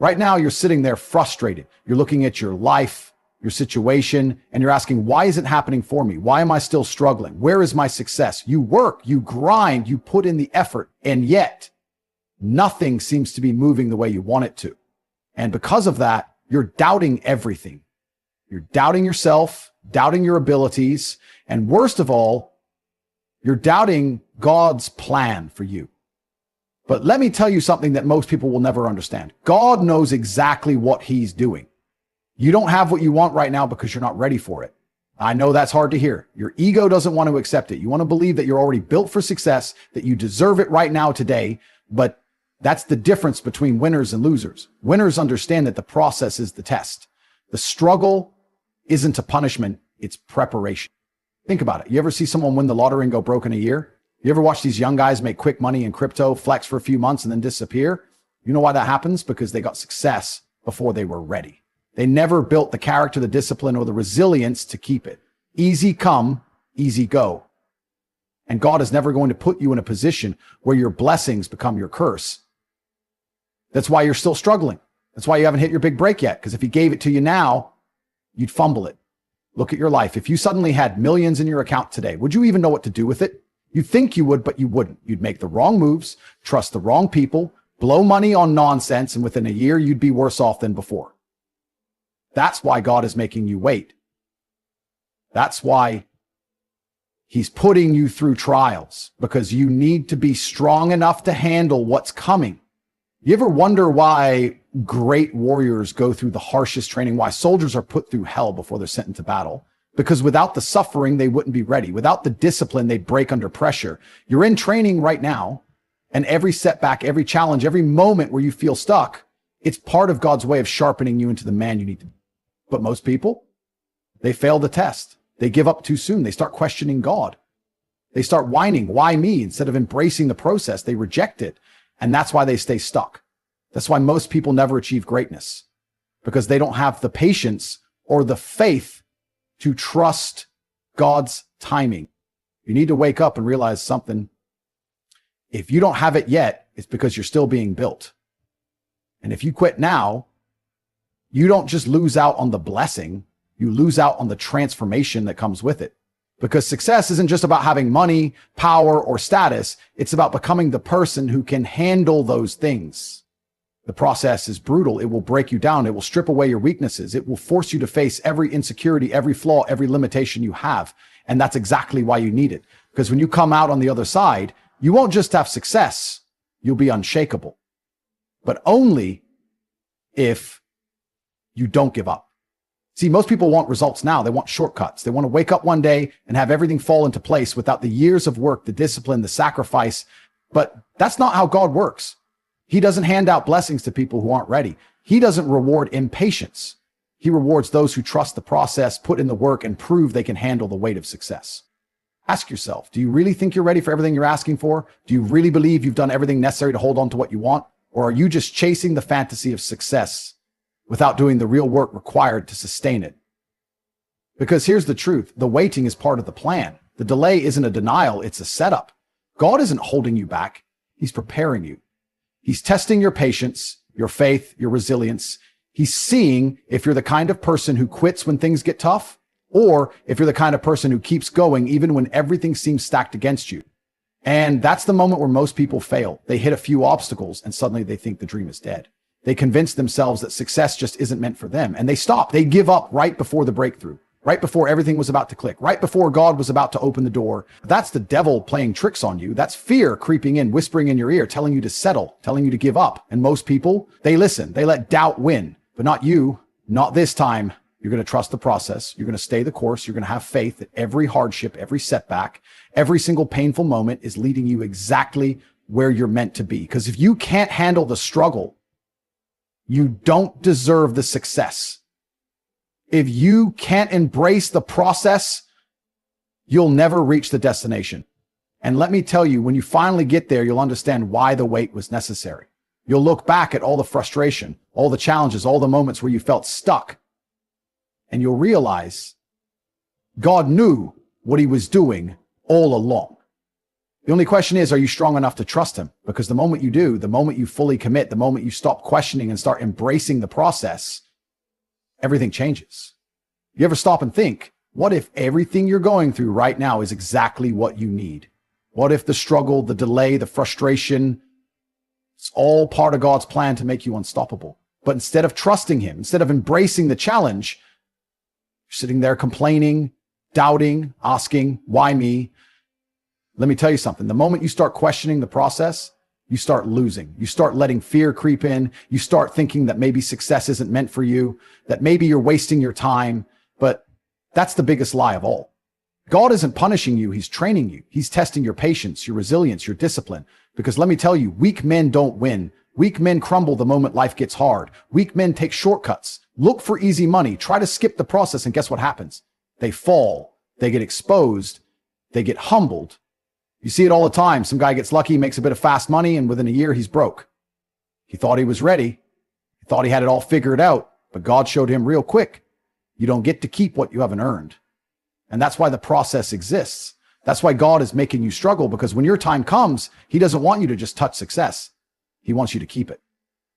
Right now, you're sitting there frustrated. You're looking at your life, your situation, and you're asking, why is it happening for me? Why am I still struggling? Where is my success? You work, you grind, you put in the effort, and yet nothing seems to be moving the way you want it to. And because of that, you're doubting everything. You're doubting yourself, doubting your abilities, and worst of all, you're doubting God's plan for you. But let me tell you something that most people will never understand. God knows exactly what he's doing. You don't have what you want right now because you're not ready for it. I know that's hard to hear. Your ego doesn't want to accept it. You want to believe that you're already built for success, that you deserve it right now today, but that's the difference between winners and losers. Winners understand that the process is the test. The struggle isn't a punishment, it's preparation. Think about it. You ever see someone win the lottery and go broke in a year? You ever watch these young guys make quick money in crypto, flex for a few months, and then disappear? You know why that happens? Because they got success before they were ready. They never built the character, the discipline, or the resilience to keep it. Easy come, easy go. And God is never going to put you in a position where your blessings become your curse. That's why you're still struggling. That's why you haven't hit your big break yet. Because if he gave it to you now, you'd fumble it. Look at your life. If you suddenly had millions in your account today, would you even know what to do with it? You'd think you would, but you wouldn't. You'd make the wrong moves, trust the wrong people, blow money on nonsense, and within a year, you'd be worse off than before. That's why God is making you wait. That's why he's putting you through trials, because you need to be strong enough to handle what's coming. You ever wonder why great warriors go through the harshest training, why soldiers are put through hell before they're sent into battle? Because without the suffering, they wouldn't be ready. Without the discipline, they'd break under pressure. You're in training right now, and every setback, every challenge, every moment where you feel stuck, it's part of God's way of sharpening you into the man you need to be. But most people, they fail the test. They give up too soon. They start questioning God. They start whining, why me? Instead of embracing the process, they reject it. And that's why they stay stuck. That's why most people never achieve greatness, because they don't have the patience or the faith to trust God's timing. You need to wake up and realize something. If you don't have it yet, it's because you're still being built. And if you quit now, you don't just lose out on the blessing, you lose out on the transformation that comes with it. Because success isn't just about having money, power, or status. It's about becoming the person who can handle those things. The process is brutal. It will break you down. It will strip away your weaknesses. It will force you to face every insecurity, every flaw, every limitation you have. And that's exactly why you need it. Because when you come out on the other side, you won't just have success. You'll be unshakable. But only if you don't give up. See, most people want results now. They want shortcuts. They want to wake up one day and have everything fall into place without the years of work, the discipline, the sacrifice. But that's not how God works. He doesn't hand out blessings to people who aren't ready. He doesn't reward impatience. He rewards those who trust the process, put in the work, and prove they can handle the weight of success. Ask yourself, do you really think you're ready for everything you're asking for? Do you really believe you've done everything necessary to hold on to what you want? Or are you just chasing the fantasy of success without doing the real work required to sustain it? Because here's the truth. The waiting is part of the plan. The delay isn't a denial. It's a setup. God isn't holding you back. He's preparing you. He's testing your patience, your faith, your resilience. He's seeing if you're the kind of person who quits when things get tough, or if you're the kind of person who keeps going even when everything seems stacked against you. And that's the moment where most people fail. They hit a few obstacles and suddenly they think the dream is dead. They convince themselves that success just isn't meant for them. And they stop. They give up right before the breakthrough, right before everything was about to click, right before God was about to open the door. That's the devil playing tricks on you. That's fear creeping in, whispering in your ear, telling you to settle, telling you to give up. And most people, they listen. They let doubt win. But not you. Not this time. You're going to trust the process. You're going to stay the course. You're going to have faith that every hardship, every setback, every single painful moment is leading you exactly where you're meant to be. Because if you can't handle the struggle, you don't deserve the success. If you can't embrace the process, you'll never reach the destination. And let me tell you, when you finally get there, you'll understand why the wait was necessary. You'll look back at all the frustration, all the challenges, all the moments where you felt stuck, and you'll realize God knew what he was doing all along. The only question is, are you strong enough to trust him? Because the moment you do, the moment you fully commit, the moment you stop questioning and start embracing the process, everything changes. You ever stop and think, what if everything you're going through right now is exactly what you need? What if the struggle, the delay, the frustration, it's all part of God's plan to make you unstoppable? But instead of trusting him, instead of embracing the challenge, you're sitting there complaining, doubting, asking, why me? Let me tell you something. The moment you start questioning the process, you start losing. You start letting fear creep in. You start thinking that maybe success isn't meant for you, that maybe you're wasting your time. But that's the biggest lie of all. God isn't punishing you. He's training you. He's testing your patience, your resilience, your discipline. Because let me tell you, weak men don't win. Weak men crumble the moment life gets hard. Weak men take shortcuts, look for easy money, try to skip the process, and guess what happens? They fall. They get exposed. They get humbled. You see it all the time. Some guy gets lucky, makes a bit of fast money, and within a year, he's broke. He thought he was ready. He thought he had it all figured out, but God showed him real quick. You don't get to keep what you haven't earned. And that's why the process exists. That's why God is making you struggle, because when your time comes, he doesn't want you to just touch success. He wants you to keep it.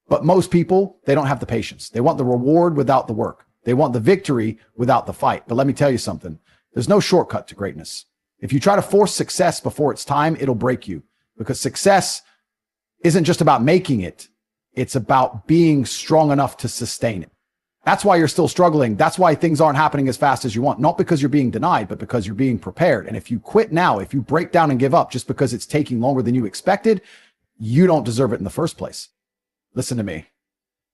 But most people, they don't have the patience. They want the reward without the work. They want the victory without the fight. But let me tell you something. There's no shortcut to greatness. If you try to force success before it's time, it'll break you, because success isn't just about making it. It's about being strong enough to sustain it. That's why you're still struggling. That's why things aren't happening as fast as you want. Not because you're being denied, but because you're being prepared. And if you quit now, if you break down and give up just because it's taking longer than you expected, you don't deserve it in the first place. Listen to me.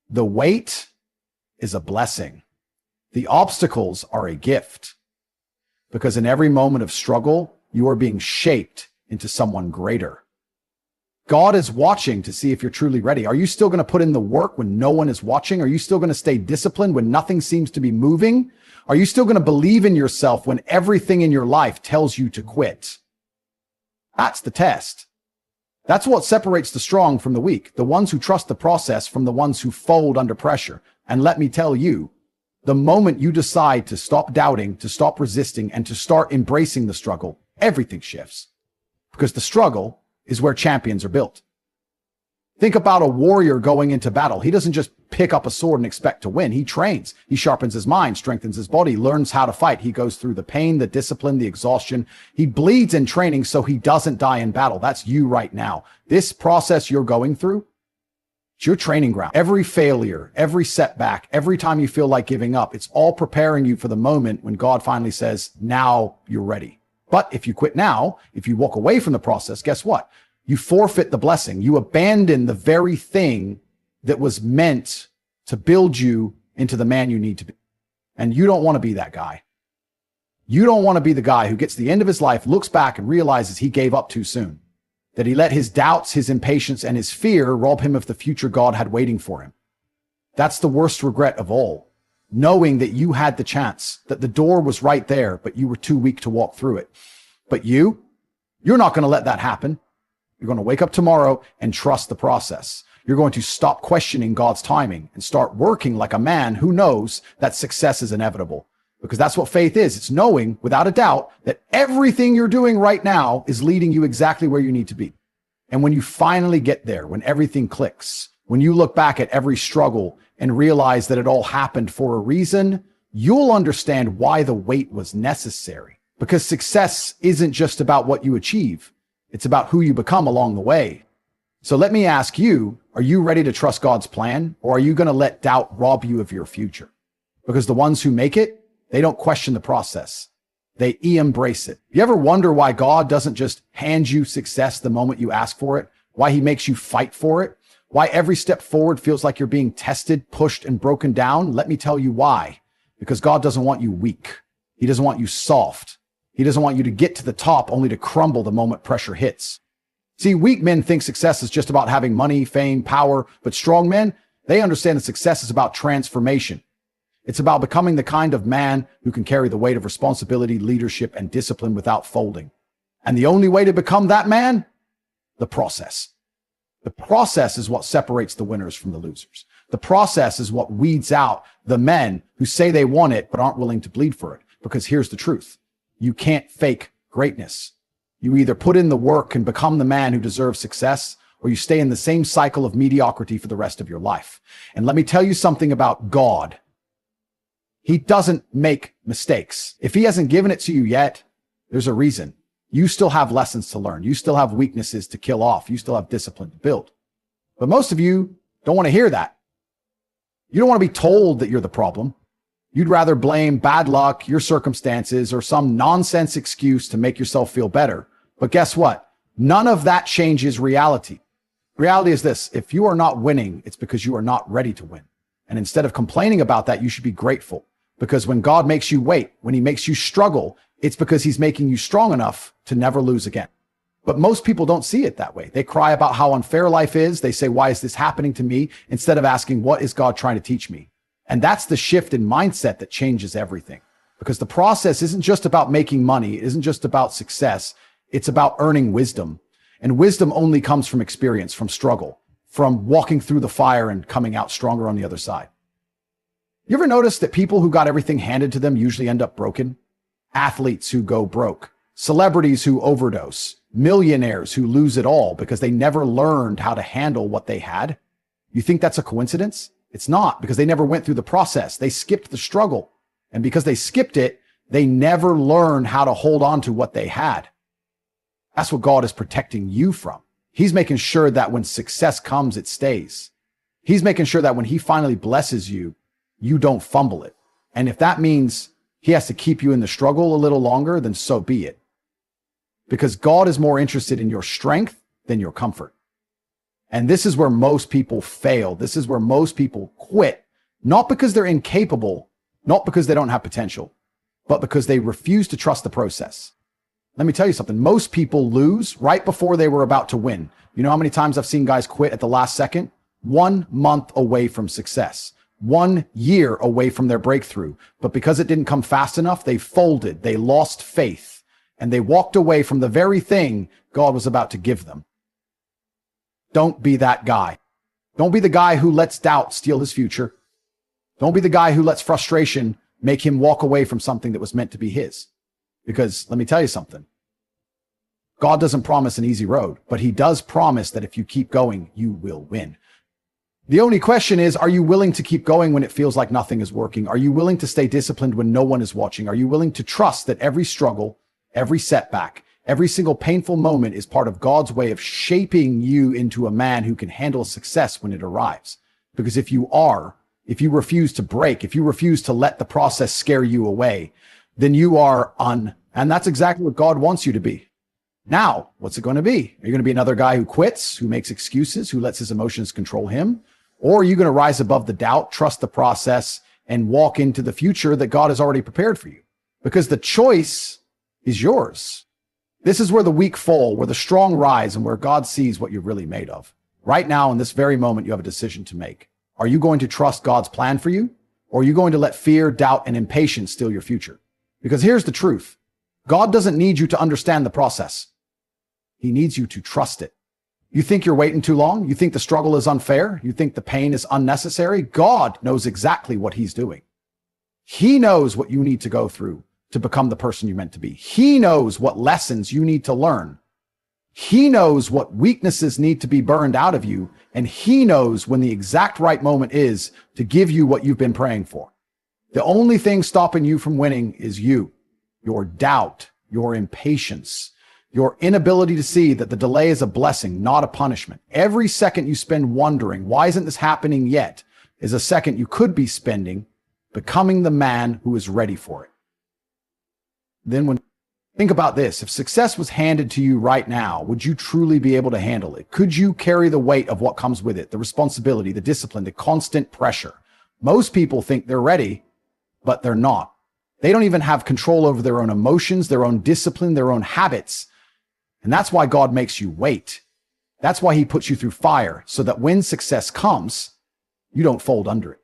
The wait is a blessing. The obstacles are a gift. Because in every moment of struggle, you are being shaped into someone greater. God is watching to see if you're truly ready. Are you still going to put in the work when no one is watching? Are you still going to stay disciplined when nothing seems to be moving? Are you still going to believe in yourself when everything in your life tells you to quit? That's the test. That's what separates the strong from the weak, the ones who trust the process from the ones who fold under pressure. And let me tell you, the moment you decide to stop doubting, to stop resisting, and to start embracing the struggle, everything shifts. Because the struggle is where champions are built. Think about a warrior going into battle. He doesn't just pick up a sword and expect to win. He trains. He sharpens his mind, strengthens his body, learns how to fight. He goes through the pain, the discipline, the exhaustion. He bleeds in training so he doesn't die in battle. That's you right now. This process you're going through, it's your training ground. Every failure, every setback, every time you feel like giving up, it's all preparing you for the moment when God finally says, now you're ready. But if you quit now, if you walk away from the process, guess what? You forfeit the blessing. You abandon the very thing that was meant to build you into the man you need to be. And you don't want to be that guy. You don't want to be the guy who gets to the end of his life, looks back and realizes he gave up too soon. That he let his doubts, his impatience, and his fear rob him of the future God had waiting for him. That's the worst regret of all. Knowing that you had the chance, that the door was right there, but you were too weak to walk through it. But you're not going to let that happen. You're going to wake up tomorrow and trust the process. You're going to stop questioning God's timing and start working like a man who knows that success is inevitable. Because that's what faith is. It's knowing without a doubt that everything you're doing right now is leading you exactly where you need to be. And when you finally get there, when everything clicks, when you look back at every struggle and realize that it all happened for a reason, you'll understand why the wait was necessary. Because success isn't just about what you achieve. It's about who you become along the way. So let me ask you, are you ready to trust God's plan, or are you going to let doubt rob you of your future? Because the ones who make it, they don't question the process. They embrace it. You ever wonder why God doesn't just hand you success the moment you ask for it? Why he makes you fight for it? Why every step forward feels like you're being tested, pushed, and broken down? Let me tell you why. Because God doesn't want you weak. He doesn't want you soft. He doesn't want you to get to the top only to crumble the moment pressure hits. See, weak men think success is just about having money, fame, power, but strong men, they understand that success is about transformation. It's about becoming the kind of man who can carry the weight of responsibility, leadership, and discipline without folding. And the only way to become that man? The process. The process is what separates the winners from the losers. The process is what weeds out the men who say they want it but aren't willing to bleed for it. Because here's the truth. You can't fake greatness. You either put in the work and become the man who deserves success, or you stay in the same cycle of mediocrity for the rest of your life. And let me tell you something about God. He doesn't make mistakes. If he hasn't given it to you yet, there's a reason. You still have lessons to learn. You still have weaknesses to kill off. You still have discipline to build. But most of you don't want to hear that. You don't want to be told that you're the problem. You'd rather blame bad luck, your circumstances, or some nonsense excuse to make yourself feel better. But guess what? None of that changes reality. Reality is this: if you are not winning, it's because you are not ready to win. And instead of complaining about that, you should be grateful. Because when God makes you wait, when he makes you struggle, it's because he's making you strong enough to never lose again. But most people don't see it that way. They cry about how unfair life is. They say, why is this happening to me? Instead of asking, what is God trying to teach me? And that's the shift in mindset that changes everything. Because the process isn't just about making money. It isn't just about success. It's about earning wisdom. And wisdom only comes from experience, from struggle, from walking through the fire and coming out stronger on the other side. You ever notice that people who got everything handed to them usually end up broken? Athletes who go broke, celebrities who overdose, millionaires who lose it all because they never learned how to handle what they had. You think that's a coincidence? It's not, because they never went through the process. They skipped the struggle. And because they skipped it, they never learned how to hold on to what they had. That's what God is protecting you from. He's making sure that when success comes, it stays. He's making sure that when he finally blesses you, you don't fumble it. And if that means he has to keep you in the struggle a little longer, then so be it. Because God is more interested in your strength than your comfort. And this is where most people fail. This is where most people quit, not because they're incapable, not because they don't have potential, but because they refuse to trust the process. Let me tell you something. Most people lose right before they were about to win. You know how many times I've seen guys quit at the last second? 1 month away from success. 1 year away from their breakthrough. But because it didn't come fast enough, they folded, they lost faith, and they walked away from the very thing God was about to give them. Don't be that guy. Don't be the guy who lets doubt steal his future. Don't be the guy who lets frustration make him walk away from something that was meant to be his. Because let me tell you something. God doesn't promise an easy road, but he does promise that if you keep going, you will win. The only question is, are you willing to keep going when it feels like nothing is working? Are you willing to stay disciplined when no one is watching? Are you willing to trust that every struggle, every setback, every single painful moment is part of God's way of shaping you into a man who can handle success when it arrives? Because if you refuse to break, if you refuse to let the process scare you away, then you are and that's exactly what God wants you to be. Now, what's it going to be? Are you going to be another guy who quits, who makes excuses, who lets his emotions control him? Or are you going to rise above the doubt, trust the process, and walk into the future that God has already prepared for you? Because the choice is yours. This is where the weak fall, where the strong rise, and where God sees what you're really made of. Right now, in this very moment, you have a decision to make. Are you going to trust God's plan for you? Or are you going to let fear, doubt, and impatience steal your future? Because here's the truth. God doesn't need you to understand the process. He needs you to trust it. You think you're waiting too long? You think the struggle is unfair? You think the pain is unnecessary? God knows exactly what he's doing. He knows what you need to go through to become the person you're meant to be. He knows what lessons you need to learn. He knows what weaknesses need to be burned out of you, and he knows when the exact right moment is to give you what you've been praying for. The only thing stopping you from winning is you, your doubt, your impatience, your inability to see that the delay is a blessing, not a punishment. Every second you spend wondering, why isn't this happening yet, is a second you could be spending becoming the man who is ready for it. Then think about this. If success was handed to you right now, would you truly be able to handle it? Could you carry the weight of what comes with it, the responsibility, the discipline, the constant pressure? Most people think they're ready, but they're not. They don't even have control over their own emotions, their own discipline, their own habits. And that's why God makes you wait. That's why he puts you through fire, so that when success comes, you don't fold under it.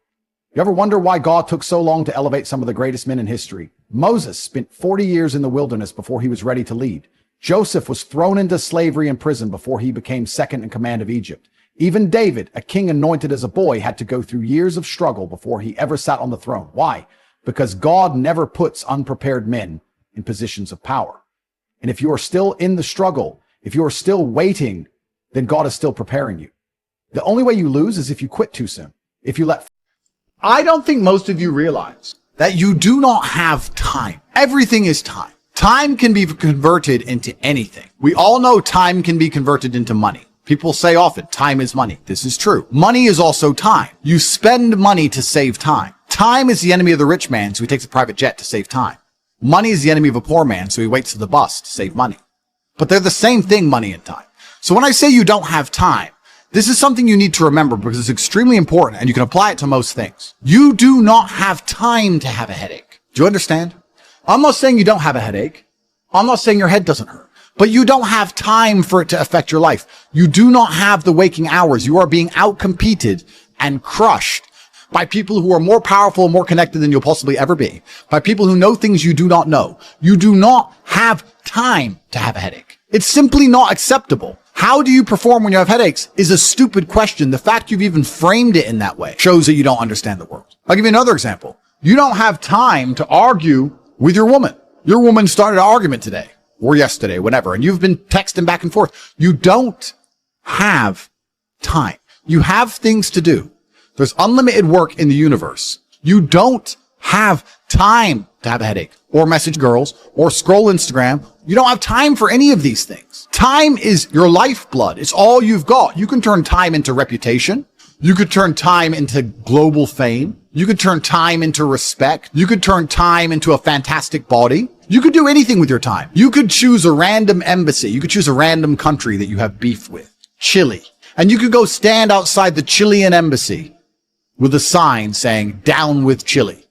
You ever wonder why God took so long to elevate some of the greatest men in history? Moses spent 40 years in the wilderness before he was ready to lead. Joseph was thrown into slavery and prison before he became second in command of Egypt. Even David, a king anointed as a boy, had to go through years of struggle before he ever sat on the throne. Why? Because God never puts unprepared men in positions of power. And if you are still in the struggle, if you are still waiting, then God is still preparing you. The only way you lose is if you quit too soon. If you let... I don't think most of you realize that you do not have time. Everything is time. Time can be converted into anything. We all know time can be converted into money. People say often, time is money. This is true. Money is also time. You spend money to save time. Time is the enemy of the rich man, so he takes a private jet to save time. Money is the enemy of a poor man, so he waits for the bus to save money. But they're the same thing, money and time. So when I say you don't have time, this is something you need to remember because it's extremely important and you can apply it to most things. You do not have time to have a headache. Do you understand? I'm not saying you don't have a headache. I'm not saying your head doesn't hurt. But you don't have time for it to affect your life. You do not have the waking hours. You are being outcompeted and crushed by people who are more powerful and more connected than you'll possibly ever be. By people who know things you do not know. You do not have time to have a headache. It's simply not acceptable. How do you perform when you have headaches is a stupid question. The fact you've even framed it in that way shows that you don't understand the world. I'll give you another example. You don't have time to argue with your woman. Your woman started an argument today. Or yesterday, whenever, and you've been texting back and forth. You don't have time. You have things to do. There's unlimited work in the universe. You don't have time to have a headache, or message girls, or scroll Instagram. You don't have time for any of these things. Time is your lifeblood. It's all you've got. You can turn time into reputation. You could turn time into global fame. You could turn time into respect. You could turn time into a fantastic body. You could do anything with your time. You could choose a random embassy. You could choose a random country that you have beef with. Chile. And you could go stand outside the Chilean embassy with a sign saying, "Down with Chile."